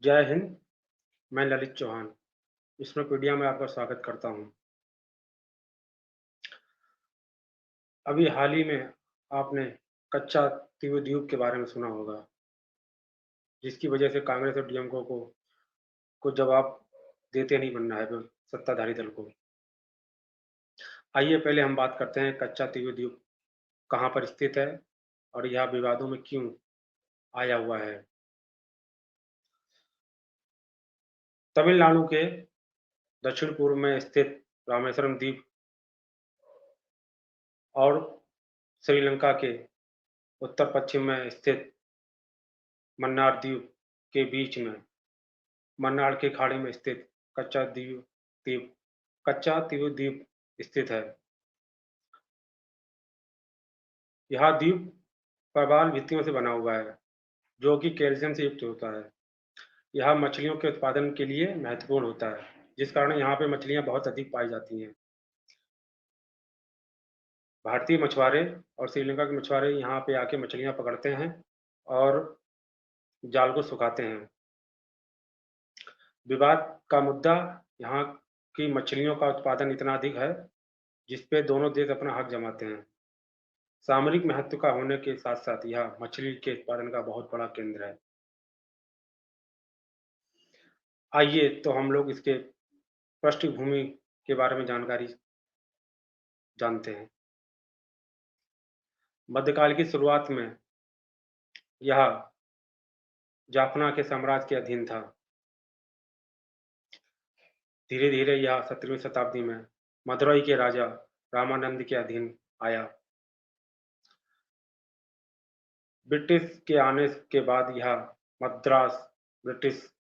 जय हिंद, मैं ललित चौहान, विश्वपीडिया में आपका स्वागत करता हूँ। अभी हाल ही में आपने कच्चा द्वीप के बारे में सुना होगा, जिसकी वजह से कांग्रेस और डीएमके को जवाब देते नहीं बनना है सत्ताधारी दल को। आइए पहले हम बात करते हैं कच्चा द्वीप कहाँ पर स्थित है और यह विवादों में क्यों आया हुआ है। तमिलनाडु के दक्षिण पूर्व में स्थित रामेश्वरम द्वीप और श्रीलंका के उत्तर पश्चिम में स्थित मन्नार द्वीप के बीच में मन्नार की खाड़ी में स्थित द्वीप कच्चा द्वीप स्थित है। यह द्वीप प्रवाल भित्तियों से बना हुआ है, जो कि कैल्शियम से युक्त होता है। यह मछलियों के उत्पादन के लिए महत्वपूर्ण होता है, जिस कारण यहाँ पे मछलियाँ बहुत अधिक पाई जाती हैं। भारतीय मछुआरे और श्रीलंका के मछुआरे यहाँ पे आके मछलियाँ पकड़ते हैं और जाल को सुखाते हैं। विवाद का मुद्दा यहाँ की मछलियों का उत्पादन इतना अधिक है, जिस पे दोनों देश अपना हक जमाते हैं। सामरिक महत्व का होने के साथ-साथ यह मछली के उत्पादन का बहुत बड़ा केंद्र है। आइए तो हम लोग इसके पृष्ठभूमि के बारे में जानकारी जानते हैं। मध्यकाल की शुरुआत में यह जाफना के साम्राज्य के अधीन था। धीरे-धीरे यह 17वीं शताब्दी में मदुरई के राजा रामानंद के अधीन आया। ब्रिटिश के आने के बाद यह मद्रास ब्रिटिश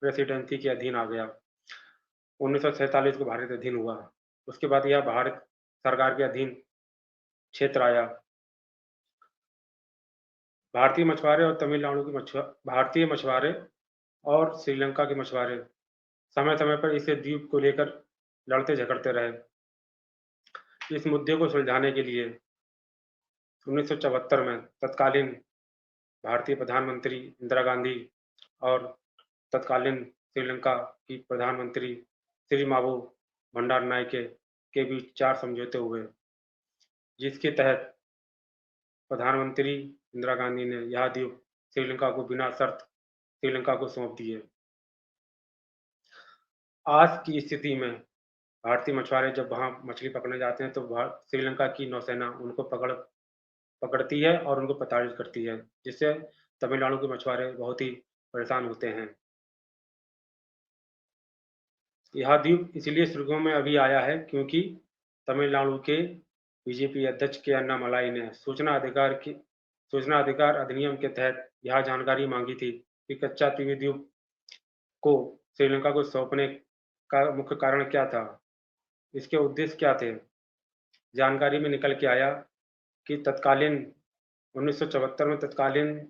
प्रेसिडेंसी के अधीन आ गया। 1947 को भारत अधीन हुआ। उसके बाद यह भारत सरकार के अधीन क्षेत्र आया। भारतीय मछुआरे और तमिलनाडु के भारतीय मछुआरे और श्रीलंका के मछुआरे समय-समय पर इस द्वीप को लेकर लड़ते-झगड़ते रहे। इस मुद्दे को सुलझाने के लिए 1974 में तत्कालीन भारतीय प्रधानमंत्री इंदिरा गांधी और तत्कालीन श्रीलंका की प्रधानमंत्री श्रीमावो भंडारनायके के बीच 4 समझौते हुए, जिसके तहत प्रधानमंत्री इंदिरा गांधी ने यह द्वीप श्रीलंका को बिना शर्त श्रीलंका को सौंप दिए। आज की स्थिति में भारतीय मछुआरे जब वहाँ मछली पकड़ने जाते हैं तो श्रीलंका की नौसेना उनको पकड़ती है और उनको प्रताड़ित करती है, जिससे तमिलनाडु के मछुआरे बहुत ही परेशान होते हैं। यह द्वीप इसलिए सुर्खियों में अभी आया है क्योंकि तमिलनाडु के बीजेपी अध्यक्ष के अन्नामलाई ने सूचना अधिकार अधिनियम के तहत यह जानकारी मांगी थी कि कच्चा द्वीप को श्रीलंका को सौंपने का मुख्य कारण क्या था, इसके उद्देश्य क्या थे। जानकारी में निकल के आया कि तत्कालीन 1974 में तत्कालीन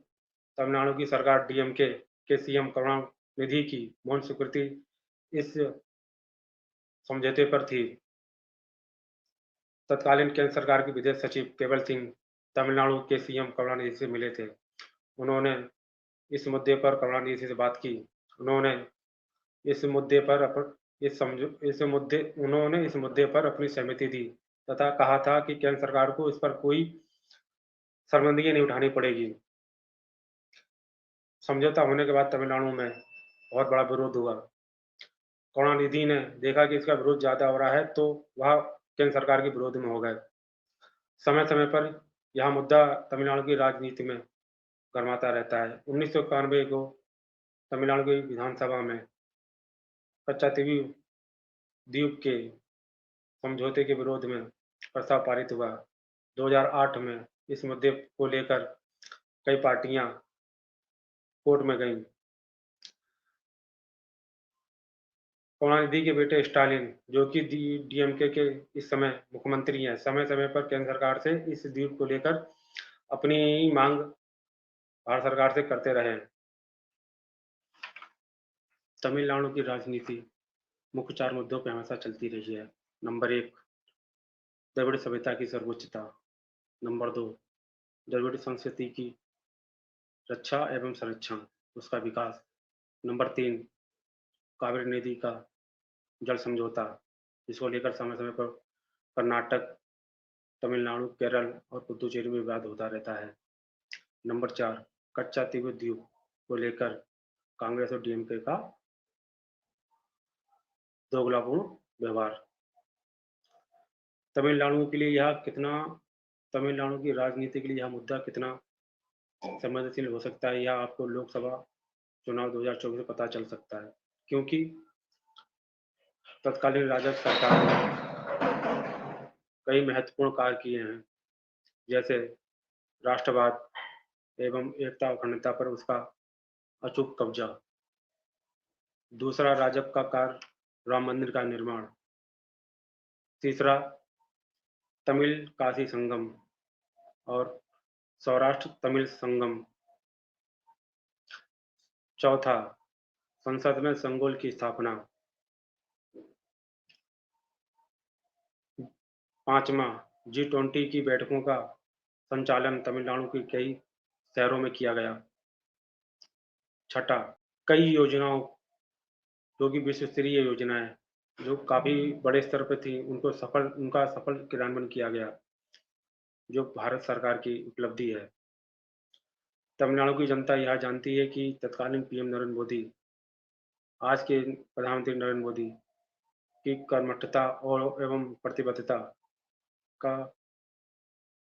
तमिलनाडु की सरकार डीएमके के सीएम करुणानिधि की मौन स्वीकृति इस समझौते पर थी। तत्कालीन केंद्र सरकार के विदेश सचिव केवल सिंह तमिलनाडु के सीएम करुणानिधि से मिले थे। उन्होंने इस मुद्दे पर करुणानिधि से बात की। उन्होंने इस मुद्दे पर इस मुद्दे पर अपनी सहमति दी तथा कहा था कि केंद्र सरकार को इस पर कोई शर्मिंदगी नहीं उठानी पड़ेगी। समझौता होने के बाद तमिलनाडु में बहुत बड़ा विरोध हुआ। करुणानिधि ने देखा कि इसका विरोध ज़्यादा हो रहा है, तो वह केंद्र सरकार के विरोध में हो गए। समय-समय पर यह मुद्दा तमिलनाडु की राजनीति में गरमाता रहता है। 1991 को तमिलनाडु की विधानसभा में कच्चा द्वीप के समझौते के विरोध में प्रस्ताव पारित हुआ। 2008 में इस मुद्दे को लेकर कई पार्टियां कोर्ट में गईं। करुणानिधि के बेटे स्टालिन, जो कि डीएमके के इस समय मुख्यमंत्री हैं, समय-समय पर केंद्र सरकार से इस द्वीप को लेकर अपनी मांग भारत सरकार से करते रहे। तमिलनाडु की राजनीति मुख्य 4 मुद्दों पे हमेशा चलती रही है। नंबर 1, द्रविड़ सभ्यता की सर्वोच्चता। नंबर 2, द्रविड़ संस्कृति की रक्षा एवं संरक्षण, उसका विकास। नंबर 3, कावेरी नदी का जल समझौता, जिसको लेकर समय-समय पर कर्नाटक, तमिलनाडु, केरल और पुडुचेरी में विवाद होता रहता है। नंबर 4, कच्चा तिब्बत द्वीप को लेकर कांग्रेस और डीएमके का दोगलापूर्ण व्यवहार। तमिलनाडु के लिए यह कितना तमिलनाडु की राजनीति के लिए यह मुद्दा कितना संवेदनशील हो सकता है, यह आपको लोकसभा चुनाव 2024 में पता चल सकता है, क्योंकि तत्कालीन राजग सरकार ने कई महत्वपूर्ण कार्य किए हैं, जैसे राष्ट्रवाद एवं एकता और अखंडता पर उसका अचूक कब्जा। दूसरा, राजग का कार्य राम मंदिर का निर्माण। तीसरा, तमिल काशी संगम और सौराष्ट्र तमिल संगम। चौथा, संसद में संगोल की स्थापना। पांचवा, G20 की बैठकों का संचालन तमिलनाडु के कई शहरों में किया गया। छठा, कई योजनाओं जो कि विश्व स्तरीय योजनाएं जो काफी बड़े स्तर पर थी उनका सफल क्रियान्वयन किया गया, जो भारत सरकार की उपलब्धि है। तमिलनाडु की जनता यह जानती है कि तत्कालीन पीएम नरेंद्र मोदी, आज के प्रधानमंत्री नरेंद्र मोदी की कर्मठता और एवं प्रतिबद्धता का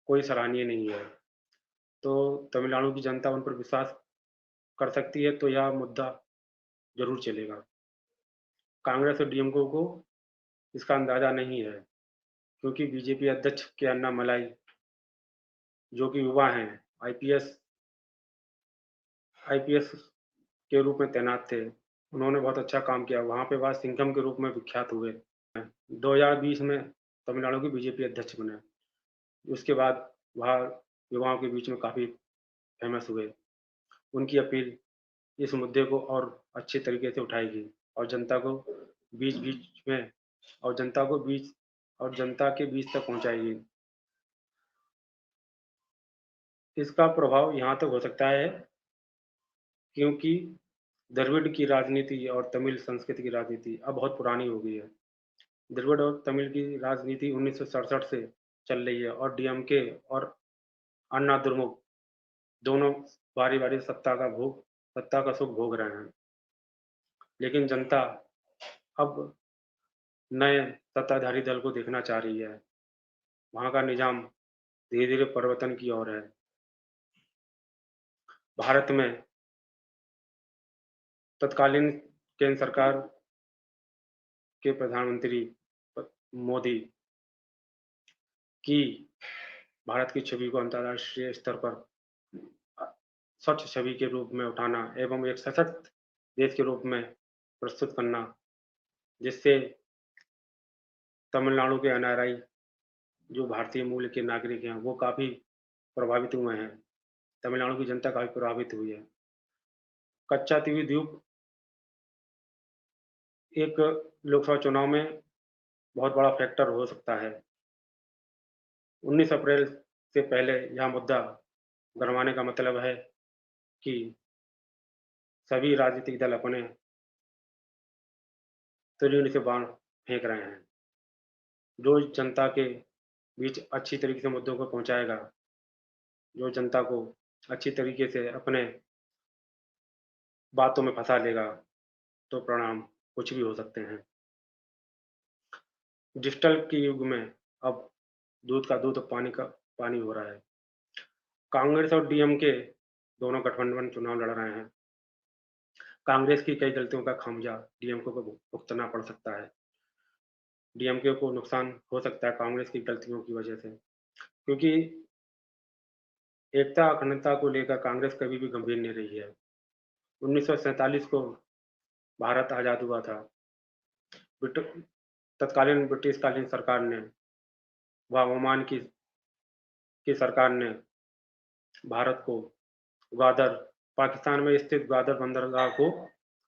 कोई सराहनीय नहीं है। तो तमिलनाडु की जनता उन पर विश्वास कर सकती है, तो यह मुद्दा जरूर चलेगा। कांग्रेस और डीएमके को इसका अंदाजा नहीं है, क्योंकि बीजेपी अध्यक्ष के अन्ना मलाई, जो कि युवा हैं, आईपीएस आईपीएस के रूप में तैनात थे, उन्होंने बहुत अच्छा काम किया। वहाँ पे वह सिंघम के रूप में विख्यात हुए। 2020 में तमिलनाडु के बीजेपी अध्यक्ष बने। उसके बाद वह युवाओं के बीच में काफ़ी फेमस हुए। उनकी अपील इस मुद्दे को और अच्छे तरीके से उठाएगी और जनता को बीच-बीच में और जनता के बीच तक पहुँचाएगी। इसका प्रभाव यहाँ तक हो सकता है, क्योंकि द्रविड़ की राजनीति और तमिल संस्कृति की राजनीति अब बहुत पुरानी हो गई है। द्रविड़ और तमिल की राजनीति 1967 से चल रही है और डीएमके और अन्ना द्रमुक दोनों बारी-बारी सत्ता का सुख भोग रहे हैं। लेकिन जनता अब नए सत्ताधारी दल को देखना चाह रही है। वहाँ का निज़ाम धीरे-धीरे परिवर्तन की ओर है। भारत में तत्कालीन केंद्र सरकार के प्रधानमंत्री मोदी की भारत की छवि को अंतर्राष्ट्रीय स्तर पर स्वच्छ छवि के रूप में उठाना एवं एक सशक्त देश के रूप में प्रस्तुत करना, जिससे तमिलनाडु के एनआरआई जो भारतीय मूल के नागरिक हैं, वो काफ़ी प्रभावित हुए हैं। तमिलनाडु की जनता काफ़ी प्रभावित हुई है। कच्चा तीवी द्वीप एक लोकसभा चुनाव में बहुत बड़ा फैक्टर हो सकता है। 19 अप्रैल से पहले यह मुद्दा गरमाने का मतलब है कि सभी राजनीतिक दल अपने त्रिनूल से बाण फेंक रहे हैं। जो जनता के बीच अच्छी तरीके से मुद्दों को पहुँचाएगा, जो जनता को अच्छी तरीके से अपने बातों में फँसा लेगा, तो परिणाम कुछ भी हो सकते हैं। डिजिटल के युग में अब दूध का दूध, पानी का पानी हो रहा है। कांग्रेस और डीएमके दोनों गठबंधन चुनाव लड़ रहे हैं। कांग्रेस की कई गलतियों का खामियाजा डीएमके को भुगतना पड़ सकता है। डीएमके को नुकसान हो सकता है कांग्रेस की गलतियों की वजह से, क्योंकि एकता अखंडता को लेकर कांग्रेस कभी भी गंभीर नहीं रही है। 1947 को भारत आज़ाद हुआ था। तत्कालीन ब्रिटिशकालीन सरकार ने व ओमान की सरकार ने भारत को ग्वादर पाकिस्तान में स्थित ग्वादर बंदरगाह को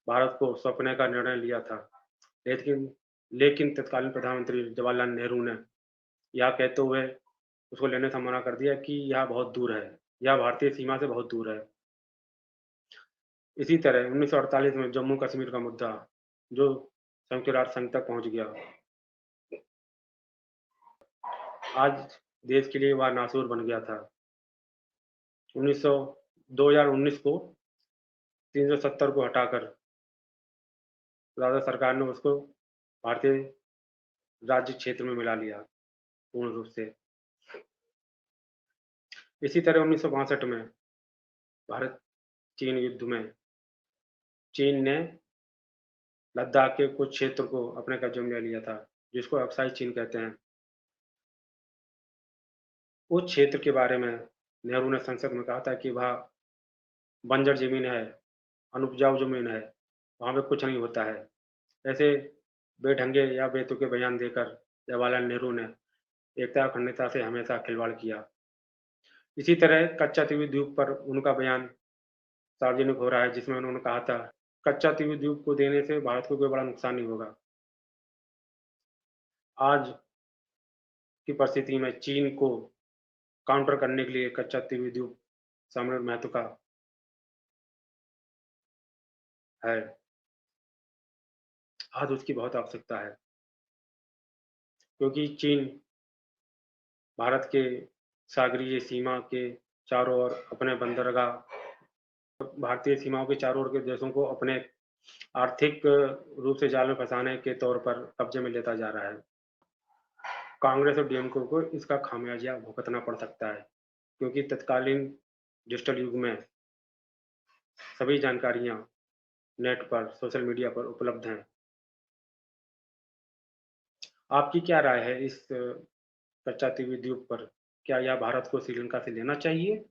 भारत को सौंपने का निर्णय लिया था। लेकिन लेकिन तत्कालीन प्रधानमंत्री जवाहरलाल नेहरू ने यह कहते हुए उसको लेने से मना कर दिया कि यह बहुत दूर है, यह भारतीय सीमा से बहुत दूर है। इसी तरह 1948 में जम्मू कश्मीर का मुद्दा, जो संयुक्त राष्ट्र संघ तक पहुँच गया। आज देश के लिए वह नासूर बन गया था। 2019 को 370 को हटाकर राज्य सरकार ने उसको भारतीय राज्य क्षेत्र में मिला लिया पूर्ण रूप से। इसी तरह 1962 में भारत चीन युद्ध में चीन ने लद्दाख के कुछ क्षेत्र को अपने कब्जे में ले लिया था, जिसको अक्साई चीन कहते हैं। उस क्षेत्र के बारे में नेहरू ने संसद में कहा था कि वह बंजर जमीन है, अनुपजाऊ जमीन है, वहाँ पे कुछ नहीं होता है। ऐसे बेढंगे या बेतुके बयान देकर जवाहरलाल नेहरू ने एकता और अखंडता से हमेशा खिलवाड़ किया। इसी तरह कच्चा तीवी द्वीप पर उनका बयान सार्वजनिक हो रहा है, जिसमें उन्होंने कहा था, कच्चा तीवी द्वीप को देने से भारत को कोई बड़ा नुकसान नहीं होगा। आज की परिस्थिति में चीन को काउंटर करने के लिए कच्चा तीवी द्वीप सामने महत्व का है। आज उसकी बहुत आवश्यकता है, क्योंकि चीन भारत के सागरीय सीमा के चारों ओर अपने बंदरगाह, भारतीय सीमाओं के चारों ओर के देशों को अपने आर्थिक रूप से जाल में फंसाने के तौर पर कब्जे में लेता जा रहा है। कांग्रेस और डीएमके को इसका खामियाजा भुगतना पड़ सकता है, क्योंकि तत्कालीन डिजिटल युग में सभी जानकारियां नेट पर, सोशल मीडिया पर उपलब्ध हैं। आपकी क्या राय है इस कच्चा तीवी द्वीप पर? क्या यह भारत को श्रीलंका से लेना चाहिए?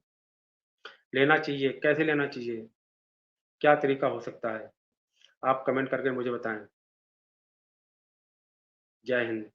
लेना चाहिए, कैसे लेना चाहिए? क्या तरीका हो सकता है? आप कमेंट करके मुझे बताएं। जय हिंद।